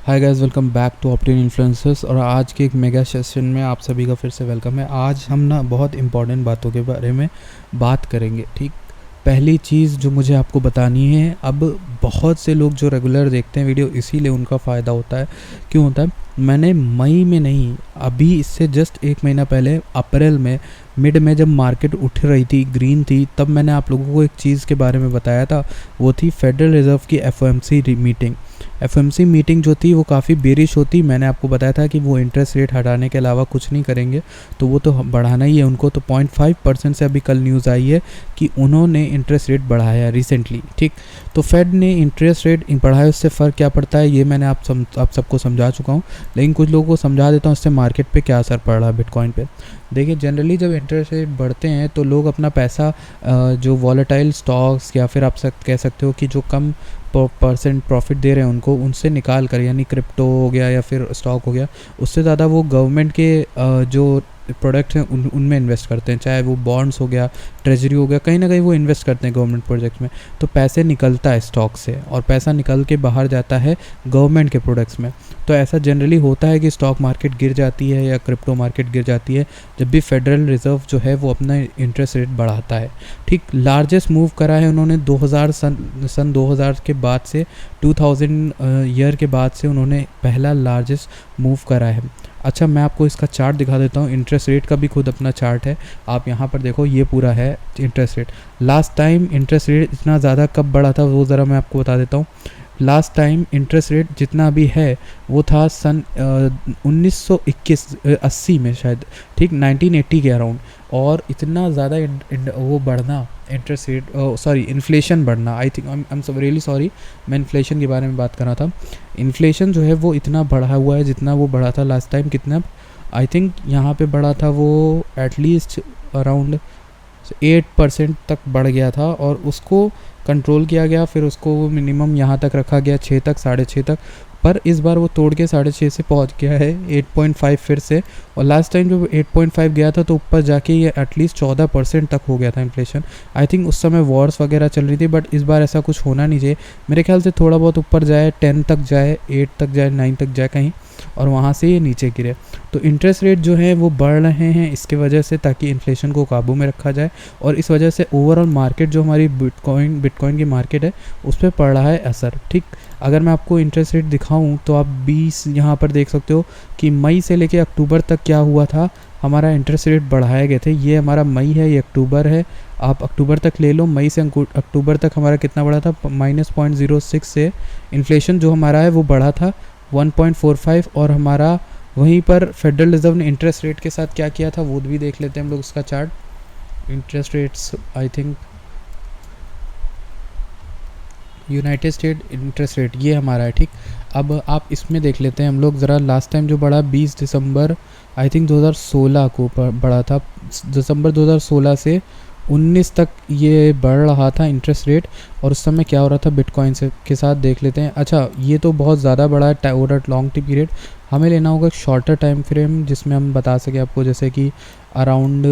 Hi guys, welcome back to Optin influencers. और आज के एक मेगा सेशन में आप सभी का फिर से वेलकम है। आज हम ना बहुत इंपॉर्टेंट बातों के बारे में बात करेंगे। ठीक, पहली चीज़ जो मुझे आपको बतानी है, अब बहुत से लोग जो रेगुलर देखते हैं वीडियो, इसीलिए उनका फ़ायदा होता है। क्यों होता है? मैंने मई में नहीं, अभी इससे जस्ट एक महीना पहले अप्रैल में मिड में जब मार्केट उठ रही थी, ग्रीन थी, तब मैंने आप लोगों को एक चीज़ के बारे में बताया था। वो थी फेडरल रिजर्व की एफओएमसी मीटिंग। एफओएमसी मीटिंग जो थी वो काफ़ी बेरिश होती। मैंने आपको बताया था कि वो इंटरेस्ट रेट हटाने के अलावा कुछ नहीं करेंगे, तो वो तो बढ़ाना ही है उनको। तो 0.5% से अभी कल न्यूज़ आई है कि उन्होंने इंटरेस्ट रेट बढ़ाया रिसेंटली। ठीक, तो फेड ने इंटरेस्ट रेट बढ़ाया, उससे फ़र्क क्या पड़ता है ये मैंने आप सबको समझा चुका हूँ, लेकिन कुछ लोगों को समझा देता हूँ इससे मार्केट पे क्या असर पड़ रहा है बिटकॉइन पे। देखिए, जनरली जब इंटरेस्ट रेट बढ़ते हैं तो लोग अपना पैसा जो वॉलेटाइल स्टॉक्स या फिर आप कह सकते हो कि जो कम परसेंट प्रॉफिट दे रहे हैं उनको, उनसे निकाल कर, यानी क्रिप्टो हो गया या फिर स्टॉक हो गया, उससे ज़्यादा वो गवर्नमेंट के जो प्रोडक्ट्स हैं उनमें इन्वेस्ट करते हैं। चाहे वो बॉन्ड्स हो गया, ट्रेजरी हो गया, कहीं ना कहीं वो इन्वेस्ट करते हैं गवर्नमेंट प्रोजेक्ट्स में। तो पैसे निकलता है स्टॉक से और पैसा निकल के बाहर जाता है गवर्नमेंट के प्रोडक्ट्स में। तो ऐसा जनरली होता है कि स्टॉक मार्केट गिर जाती है या क्रिप्टो मार्केट गिर जाती है जब भी फेडरल रिजर्व जो है वो अपना इंटरेस्ट रेट बढ़ाता है। ठीक, लार्जेस्ट मूव करा है उन्होंने 2000 सन 2000 के बाद से, 2000 ईयर के बाद से उन्होंने पहला लार्जेस्ट मूव करा है। अच्छा, मैं आपको इसका चार्ट दिखा देता हूँ। इंटरेस्ट रेट का भी खुद अपना चार्ट है, आप यहाँ पर देखो, ये पूरा है interest rate. Last time interest rate इतना ज़्यादा कब बढ़ा था वो ज़रा मैं आपको बता देता हूँ। लास्ट टाइम इंटरेस्ट रेट जितना भी है वो था सन 1980 में शायद, ठीक, 1980 के अराउंड। और इतना ज़्यादा वो बढ़ना, इंटरेस्ट रेट सॉरी इन्फ्लेशन बढ़ना, I think I am really sorry, मैं इन्फ्लेशन के बारे में बात कर रहा था। इन्फ्लेशन जो है वो इतना बढ़ा हुआ है जितना वो बढ़ा था लास्ट टाइम। कितना? आई थिंक यहाँ पे बढ़ा था वो एटलीस्ट अराउंड 8% तक बढ़ गया था, और उसको कंट्रोल किया गया, फिर उसको मिनिमम यहाँ तक रखा गया, 6 तक, 6.5 तक। पर इस बार वो तोड़ के 6.5 से पहुँच गया है 8.5 फिर से। और लास्ट टाइम जब 8.5 गया था तो ऊपर जाके ये एटलीस्ट 14% तक हो गया था इन्फ्लेशन। आई थिंक उस समय वॉर्स वगैरह चल रही थी, बट इस बार ऐसा कुछ होना नहीं चाहिए। मेरे ख्याल से थोड़ा बहुत ऊपर जाए, 10 तक जाए, 8 तक जाए, 9 तक जाए कहीं, और वहाँ से ये नीचे गिरे। तो इंटरेस्ट रेट जो है वो बढ़ रहे हैं इसके वजह से, ताकि इन्फ्लेशन को काबू में रखा जाए। और इस वजह से ओवरऑल मार्केट जो हमारी बिटकॉइन की मार्केट है उस पर पड़ रहा है असर। ठीक, अगर मैं आपको इंटरेस्ट रेट दिखाऊं तो आप 20 यहाँ पर देख सकते हो कि मई से लेके अक्टूबर तक क्या हुआ था, हमारा इंटरेस्ट रेट बढ़ाए गए थे। ये हमारा मई है, ये अक्टूबर है, आप अक्टूबर तक ले लो। मई से अक्टूबर तक हमारा कितना बढ़ा था? -0.06 से इन्फ्लेशन जो हमारा है वो बढ़ा था 1.45। और हमारा वहीं पर फेडरल रिजर्व ने इंटरेस्ट रेट के साथ क्या किया था वो भी देख लेते हैं हम लोग, उसका chart. Interest rates, I think United state interest rate ये हमारा है। ठीक, अब आप इसमें देख लेते हैं हम लोग ज़रा। लास्ट टाइम जो बढ़ा 20 दिसंबर आई थिंक 2016 को बढ़ा था, दिसंबर 2016 से 19 तक ये बढ़ रहा था इंटरेस्ट रेट। और उस समय क्या हो रहा था बिटकॉइन से के साथ देख लेते हैं। अच्छा, ये तो बहुत ज़्यादा बड़ा है ओवर लॉन्ग टाइम पीरियड। हमें लेना होगा शॉर्टर टाइम फ्रेम जिसमें हम बता सकें आपको, जैसे कि अराउंड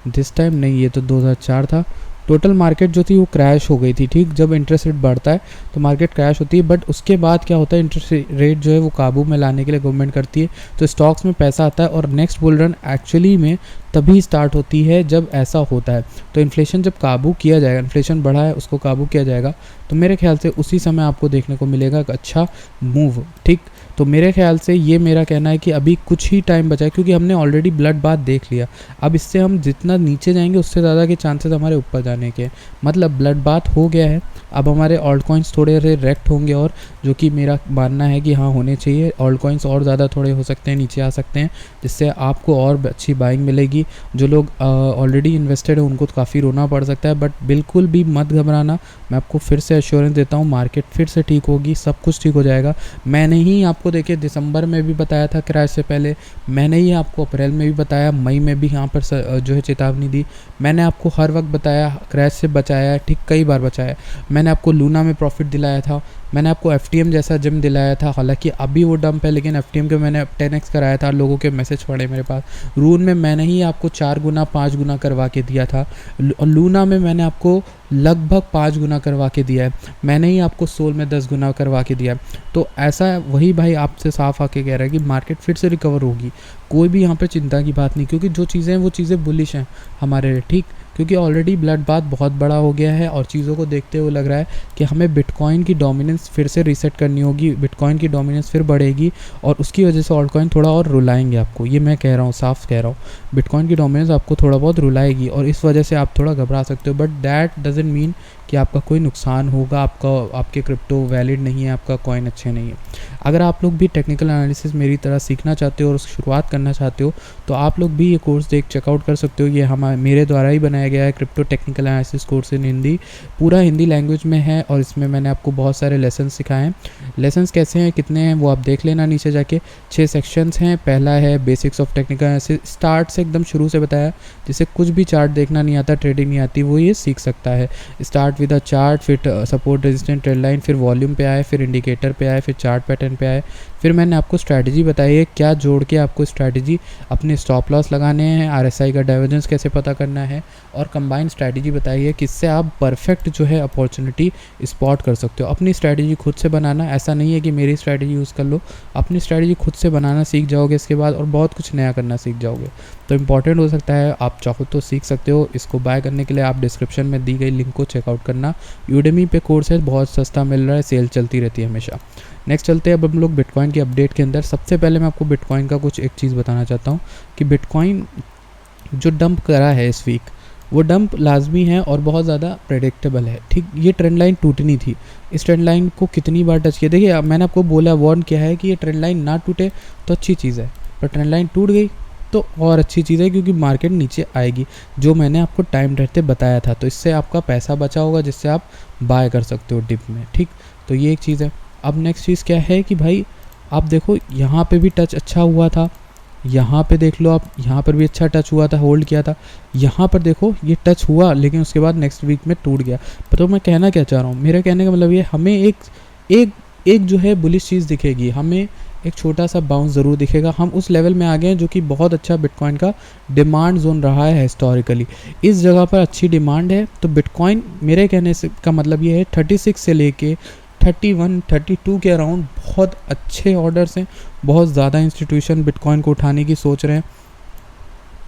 दिस टाइम नहीं, ये तो 2004 था। टोटल मार्केट जो थी वो क्रैश हो गई थी। ठीक, जब इंटरेस्ट रेट बढ़ता है तो मार्केट क्रैश होती है, बट उसके बाद क्या होता है, इंटरेस्ट रेट जो है वो काबू में लाने के लिए गवर्नमेंट करती है, तो स्टॉक्स में पैसा आता है। और नेक्स्ट बुल रन एक्चुअली में तभी स्टार्ट होती है जब ऐसा होता है। तो इन्फ्लेशन जब काबू किया जाएगा, इन्फ्लेशन बढ़ा है उसको काबू किया जाएगा, तो मेरे ख्याल से उसी समय आपको देखने को मिलेगा एक अच्छा मूव। ठीक, तो मेरे ख्याल से ये मेरा कहना है कि अभी कुछ ही टाइम बचा है, क्योंकि हमने ऑलरेडी ब्लड बाथ देख लिया। अब इससे हम जितना नीचे जाएंगे उससे ज़्यादा के चांसेस हमारे ऊपर जाने के, मतलब ब्लड बाथ हो गया है। अब हमारे ऑल्ट कॉइन्स थोड़े रेक्ट होंगे, और जो कि मेरा मानना है कि हाँ होने चाहिए। ऑल्ट कॉइन्स और ज़्यादा थोड़े हो सकते हैं, नीचे आ सकते हैं, जिससे आपको और अच्छी बाइंग मिलेगी। जो लोग ऑलरेडी इन्वेस्टेड है उनको तो काफ़ी रोना पड़ सकता है, बट बिल्कुल भी मत घबराना। मैं आपको फिर से एश्योरेंस देता हूँ, मार्केट फिर से ठीक होगी, सब कुछ ठीक हो जाएगा। मैंने ही आपको देखिए दिसंबर में भी बताया था क्रैश से पहले, मैंने ही आपको अप्रैल में भी बताया, मई में भी यहाँ पर जो है चेतावनी दी। मैंने आपको हर वक्त बताया क्रैश से बचाया, ठीक, कई बार बचाया। मैंने आपको लूना में प्रॉफिट दिलाया था, मैंने आपको FTM जैसा जिम दिलाया था, हालांकि अभी वो डंप है, लेकिन FTM के मैंने 10x कराया था, लोगों के मैसेज पड़े मेरे पास। रून में मैंने ही आपको 4 गुना 5 गुना करवा के दिया था, और लूना में मैंने आपको लगभग 5 गुना करवा के दिया है, मैंने ही आपको सोल में 10 गुना करवा के दिया है। तो ऐसा वही भाई आपसे साफ आके कह रहा है कि मार्केट फिर से रिकवर होगी, कोई भी यहाँ पे चिंता की बात नहीं, क्योंकि जो चीज़ें हैं वो चीज़ें बुलिश हैं हमारे लिए, ठीक। क्योंकि ऑलरेडी ब्लड बाथ बहुत बड़ा हो गया है और चीज़ों को देखते हुए लग रहा है कि हमें बिटकॉइन की डोमिनेंस फिर से रीसेट करनी होगी, बिटकॉइन की डोमिनेंस फिर बढ़ेगी और उसकी वजह से ऑल्ट कॉइन थोड़ा और रुलाएंगे आपको, ये मैं कह रहा हूँ, साफ कह रहा हूँ। बिटकॉइन की डोमिनेंस आपको थोड़ा बहुत रुलाएगी और इस वजह से आप थोड़ा घबरा सकते हो, बट दैट डजंट मीन कि आपका कोई नुकसान होगा, आपके क्रिप्टो वैलिड नहीं है, आपका कॉइन अच्छे नहीं है। अगर आप लोग भी टेक्निकल एनालिसिस मेरी तरह सीखना चाहते हो और शुरुआत करना चाहते हो तो आप लोग भी ये कोर्स चेकआउट कर सकते हो। ये मेरे द्वारा ही बनाया गया है, crypto technical analysis course in Hindi, पूरा हिंदी लैंग्वेज में है और इसमें मैंने आपको बहुत सारे लेसन सिखाए हैं। लेसन्स कैसे हैं, कितने हैं, वो आप देख लेना नीचे जाके। 6 सेक्शंस हैं। पहला है basics of technical analysis, start से एकदम शुरू से बताया, जिसे कुछ भी चार्ट देखना नहीं आता, ट्रेडिंग नहीं आती, वो ये सीख सकता है। स्टार्ट विद अ चार्ट, फिर सपोर्ट रेजिस्टेंट ट्रेंड लाइन, फिर वॉल्यूम पे आए, फिर इंडिकेटर पे आए, फिर चार्ट पैटर्न पे आए, फिर मैंने आपको स्ट्रैटेजी बताई है, क्या जोड़ के आपको स्ट्रैटेजी अपने स्टॉप लॉस लगाने हैं, RSI का डाइवर्जेंस कैसे पता करना है, और कंबाइंड स्ट्रैटेजी बताई है किससे आप परफेक्ट जो है अपॉर्चुनिटी स्पॉट कर सकते हो। अपनी स्ट्रैटेजी खुद से बनाना, ऐसा नहीं है कि मेरी स्ट्रैटेजी यूज़ कर लो, अपनी स्ट्रैटेजी खुद से बनाना सीख जाओगे इसके बाद और बहुत कुछ नया करना सीख जाओगे। तो इंपॉर्टेंट हो सकता है, आप चाहो तो सीख सकते हो। इसको बाय करने के लिए आप डिस्क्रिप्शन में दी गई लिंक को चेकआउट करना। यूडेमी पे कोर्स है, बहुत सस्ता मिल रहा है, सेल चलती रहती है हमेशा। नेक्स्ट चलते हैं अब हम लोग बिटकॉइन की अपडेट के अंदर। सबसे पहले मैं आपको बिटकॉइन का कुछ एक चीज़ बताना चाहता हूँ कि बिटकॉइन जो डंप करा है इस वीक, वो डंप लाजमी है और बहुत ज़्यादा प्रेडिक्टेबल है, ठीक। ये ट्रेंड लाइन टूटनी थी, इस ट्रेंड लाइन को कितनी बार टच किया, देखिए मैंने आपको बोला, वार्न किया है कि ये ट्रेंड लाइन ना टूटे तो अच्छी चीज़ है, पर ट्रेंड लाइन टूट गई तो और अच्छी चीज़ है, क्योंकि मार्केट नीचे आएगी, जो मैंने आपको टाइम रहते बताया था। तो इससे आपका पैसा बचा होगा जिससे आप बाय कर सकते हो डिप में, ठीक। तो ये एक चीज़ है। अब नेक्स्ट चीज़ क्या है कि भाई आप देखो, यहाँ पे भी टच अच्छा हुआ था, यहाँ पे देख लो आप, यहाँ पर भी अच्छा टच हुआ था, होल्ड किया था, यहाँ पर देखो ये टच हुआ, लेकिन उसके बाद नेक्स्ट वीक में टूट गया। पर तो मैं कहना क्या चाह रहा हूँ, मेरे कहने का मतलब ये, हमें एक जो है बुलिश चीज़ दिखेगी, हमें एक छोटा सा बाउंस ज़रूर दिखेगा। हम उस लेवल में आ गए हैं जो कि बहुत अच्छा बिटकॉइन का डिमांड जोन रहा है हिस्टोरिकली, इस जगह पर अच्छी डिमांड है। तो बिटकॉइन, मेरे कहने से का मतलब ये है 36 से लेके 31 32 के अराउंड बहुत अच्छे ऑर्डर्स हैं, बहुत ज़्यादा इंस्टीट्यूशन बिटकॉइन को उठाने की सोच रहे हैं।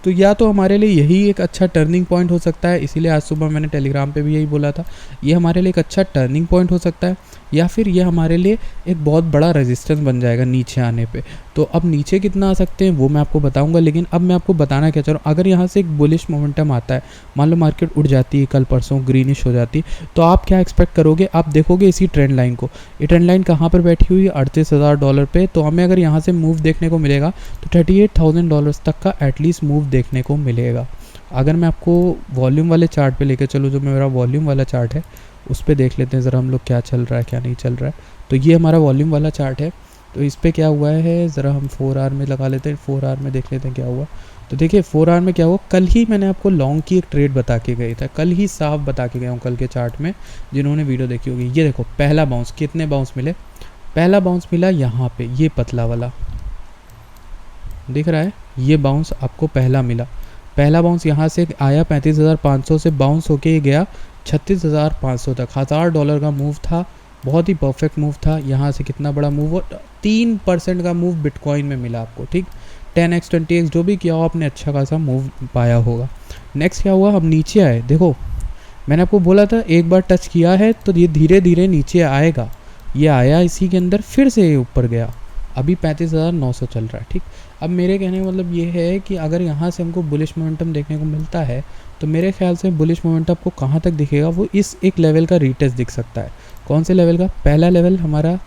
तो या तो हमारे लिए यही एक अच्छा टर्निंग पॉइंट हो सकता है, इसीलिए आज सुबह मैंने टेलीग्राम पे भी यही बोला था, ये हमारे लिए एक अच्छा टर्निंग पॉइंट हो सकता है, या फिर ये हमारे लिए एक बहुत बड़ा रेजिस्टेंस बन जाएगा नीचे आने पे। तो अब नीचे कितना आ सकते हैं वो मैं आपको बताऊंगा, लेकिन अब मैं आपको बताना क्या चाह रहा हूँ, अगर यहाँ से एक बुलिश मोमेंटम आता है, मान लो मार्केट उठ जाती है कल परसों, ग्रीनिश हो जाती, तो आप क्या एक्सपेक्ट करोगे, आप देखोगे इसी ट्रेंड लाइन को, ये ट्रेंड लाइन कहाँ पर बैठी हुई है, $38,000 पे। तो हमें अगर यहाँ से मूव देखने को मिलेगा तो $38,000 तक का एटलीस्ट मूव देखने को मिलेगा। अगर मैं आपको वॉल्यूम वाले चार्ट पे लेके चलूँ, जो मेरा वॉल्यूम वाला चार्ट है, उस पे देख लेते हैं ज़रा हम लोग क्या चल रहा है क्या नहीं चल रहा है। तो ये हमारा वॉल्यूम वाला चार्ट है, तो इस पे क्या हुआ है ज़रा हम 4 आवर में लगा लेते हैं, 4 आवर में देख लेते हैं क्या हुआ। तो देखिए 4 आवर में क्या हुआ, कल ही मैंने आपको लॉन्ग की एक ट्रेड बता के गई था, कल ही साफ बता के गया हूँ कल के चार्ट में, जिन्होंने वीडियो देखी होगी। ये देखो पहला बाउंस, कितने बाउंस मिले, पहला बाउंस मिला यहाँ पे, ये पतला वाला दिख रहा है, ये बाउंस आपको पहला मिला। पहला बाउंस यहाँ से आया 35,500 से बाउंस होके ये गया 36,500 तक, $1,000 का मूव था, बहुत ही परफेक्ट मूव था। यहाँ से कितना बड़ा मूव, और 3% का मूव बिटकॉइन में मिला आपको, ठीक। 10x 20x जो भी किया हो आपने, अच्छा खासा मूव पाया होगा। नेक्स्ट क्या हुआ, हम नीचे आए, देखो मैंने आपको बोला था एक बार टच किया है तो ये धीरे धीरे नीचे आएगा, ये आया इसी के अंदर, फिर से ये ऊपर गया, अभी 35,900 चल रहा है, ठीक। अब मेरे कहने का मतलब ये है कि अगर यहाँ से हमको बुलिश मोमेंटम देखने को मिलता है तो मेरे ख्याल से बुलिश मोमेंटम आपको कहाँ तक दिखेगा, वो इस एक लेवल का रीटेस्ट दिख सकता है। कौन से लेवल का, पहला लेवल हमारा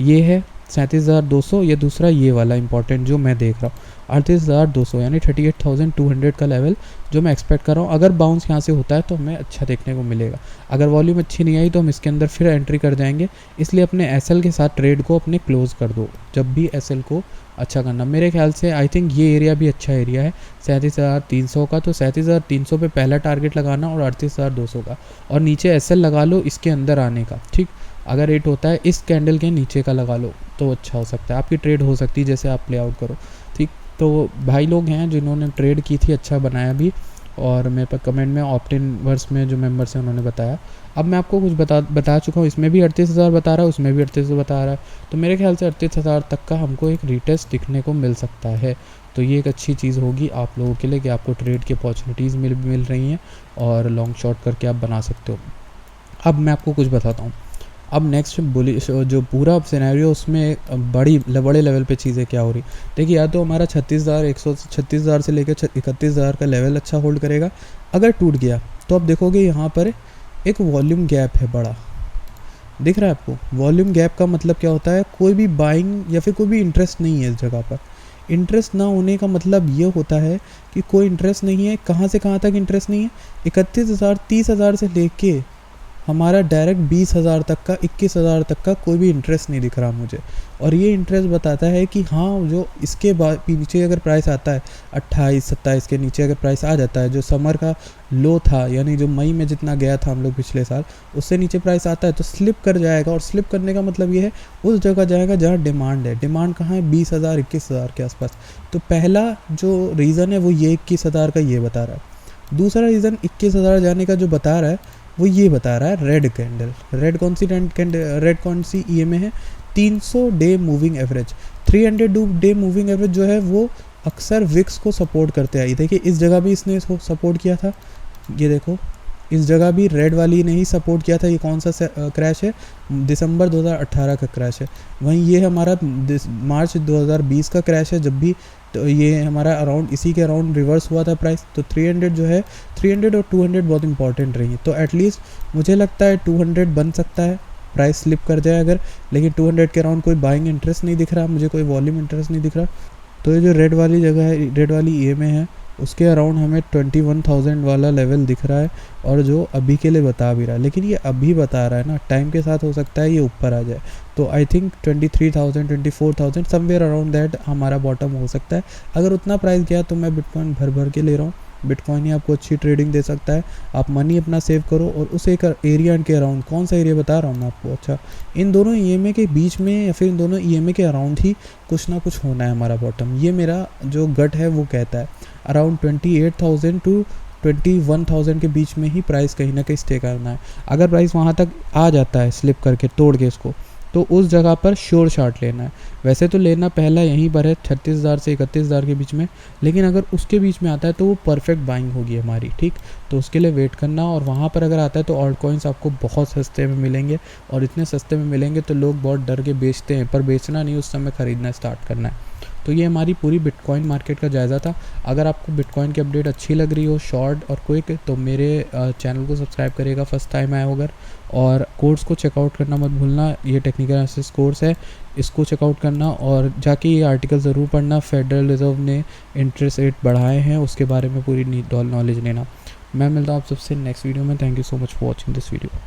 ये है 37,200, ये दूसरा ये वाला इंपॉर्टेंट जो मैं देख रहा हूँ 38,200, यानी 38,200 का लेवल जो मैं एक्सपेक्ट कर रहा हूँ। अगर बाउंस यहाँ से होता है तो हमें अच्छा देखने को मिलेगा, अगर वॉल्यूम अच्छी नहीं आई तो हम इसके अंदर फिर एंट्री कर जाएंगे। इसलिए अपने SL के साथ ट्रेड को अपने क्लोज़ कर दो जब भी SL को अच्छा करना। मेरे ख्याल से आई थिंक ये एरिया भी अच्छा एरिया है 37,300 का, तो 37,300 पे पहला टारगेट लगाना और 38,200 का, और नीचे SL लगा लो इसके अंदर आने का, ठीक। अगर रेट होता है इस कैंडल के नीचे का लगा लो तो अच्छा हो सकता है, आपकी ट्रेड हो सकती है जैसे आप प्ले आउट करो, ठीक। तो भाई लोग हैं जिन्होंने ट्रेड की थी, अच्छा बनाया भी, और मेरे पास कमेंट में ऑप्टिन वर्स में जो मेंबर्स हैं उन्होंने बताया। अब मैं आपको कुछ बता चुका हूँ, इसमें भी 38,000 बता रहा है, उसमें भी 38,000 बता रहा है, तो मेरे ख्याल से 38,000 तक का हमको एक रीटेस्ट दिखने को मिल सकता है। तो ये एक अच्छी चीज़ होगी आप लोगों के लिए कि आपको ट्रेड की अपॉर्चुनिटीज़ मिल रही हैं और लॉन्ग शॉर्ट करके आप बना सकते हो। अब मैं आपको कुछ बताता हूँ। अब नेक्स्ट बुलिश जो पूरा सिनेरियो उसमें बड़े लेवल पे चीज़ें क्या हो रही, देखिए या तो हमारा 36,000 से लेकर 31,000 का लेवल अच्छा होल्ड करेगा। अगर टूट गया तो आप देखोगे यहाँ पर एक वॉल्यूम गैप है बड़ा, दिख रहा है आपको। वॉल्यूम गैप का मतलब क्या होता है, कोई भी बाइंग या फिर कोई भी इंटरेस्ट नहीं है इस जगह पर। इंटरेस्ट ना होने का मतलब ये होता है कि कोई इंटरेस्ट नहीं है। कहाँ से कहाँ तक इंटरेस्ट नहीं है, 31,000 30,000 से लेके हमारा डायरेक्ट 20,000 तक का, 21,000 तक का कोई भी इंटरेस्ट नहीं दिख रहा मुझे। और ये इंटरेस्ट बताता है कि हाँ, जो इसके बाद नीचे अगर प्राइस आता है 28-27 के नीचे अगर प्राइस आ जाता है, जो समर का लो था यानी जो मई में जितना गया था हम लोग पिछले साल, उससे नीचे प्राइस आता है तो स्लिप कर जाएगा। और स्लिप करने का मतलब ये है उस जगह जाएगा जहाँ डिमांड है। डिमांड कहाँ है, 20,000 21,000 के आसपास। तो पहला जो रीज़न है वो ये 21,000 का ये बता रहा है। दूसरा रीज़न 21,000 जाने का जो बता रहा है वो ये बता रहा है रेड कैंडल। रेड कौन सी ईएमए है, 300 day moving average. 300 day moving average जो है वो अक्सर विक्स को सपोर्ट करते आई। देखिए इस जगह भी इसने इसको सपोर्ट किया था, ये देखो इस जगह भी रेड वाली ने ही सपोर्ट किया था। ये कौन सा क्रैश है, दिसंबर 2018 का क्रैश है। वहीं ये हमारा मार्च 2020 का क्रैश है, जब भी तो ये हमारा अराउंड इसी के अराउंड रिवर्स हुआ था प्राइस। तो 300 जो है, 300 और 200 बहुत इंपॉर्टेंट रही है। तो एटलीस्ट मुझे लगता है 200 बन सकता है, प्राइस स्लिप कर जाए अगर। लेकिन 200 के अराउंड कोई बाइंग इंटरेस्ट नहीं दिख रहा मुझे, कोई वॉल्यूम इंटरेस्ट नहीं दिख रहा। तो ये जो रेड वाली जगह है, रेड वाली ईएमए है, उसके अराउंड हमें 21,000 वाला लेवल दिख रहा है। और जो अभी के लिए बता भी रहा है, लेकिन ये अभी बता रहा है ना, टाइम के साथ हो सकता है ये ऊपर आ जाए। तो I think 23,000 24,000 somewhere around that हमारा बॉटम हो सकता है। अगर उतना प्राइस गया तो मैं बिटकॉइन भर के ले रहा हूँ। बिटकॉइन ही आपको अच्छी ट्रेडिंग दे सकता है। आप मनी अपना सेव करो और उस एक एरिया के अराउंड, कौन सा एरिया बता रहा हूँ मैं आपको, अच्छा इन दोनों ईएमए के बीच में या फिर इन दोनों ईएमए के अराउंड ही कुछ ना कुछ होना है हमारा बॉटम। ये मेरा जो गट है वो कहता है अराउंड 28,000 टू 21,000 के बीच में ही प्राइस कहीं ना कहीं स्टे करना है। अगर प्राइस वहाँ तक आ जाता है स्लिप करके तोड़ के इसको, तो उस जगह पर श्योर शॉट लेना है। वैसे तो लेना पहला यहीं पर है 36,000 से 31,000 के बीच में, लेकिन अगर उसके बीच में आता है तो वो परफेक्ट बाइंग होगी हमारी, ठीक। तो उसके लिए वेट करना, और वहाँ पर अगर आता है तो ऑल्ट कॉइन्स आपको बहुत सस्ते में मिलेंगे। और इतने सस्ते में मिलेंगे तो लोग बहुत डर के बेचते हैं, पर बेचना नहीं, उस समय ख़रीदना स्टार्ट करना है। तो ये हमारी पूरी बिटकॉइन मार्केट का जायज़ा था। अगर आपको बिटकॉइन की अपडेट अच्छी लग रही हो, शॉर्ट और क्विक, तो मेरे चैनल को सब्सक्राइब करिएगा फर्स्ट टाइम आया हो अगर। और कोर्स को चेकआउट करना मत भूलना, ये टेक्निकल एनालिसिस कोर्स है, इसको चेकआउट करना और जाके ये आर्टिकल ज़रूर पढ़ना। फेडरल रिजर्व ने इंटरेस्ट रेट बढ़ाए हैं, उसके बारे में पूरी नॉलेज लेना। मैं मिलता हूँ आप सबसे नेक्स्ट वीडियो में। Thank you so much for watching this video.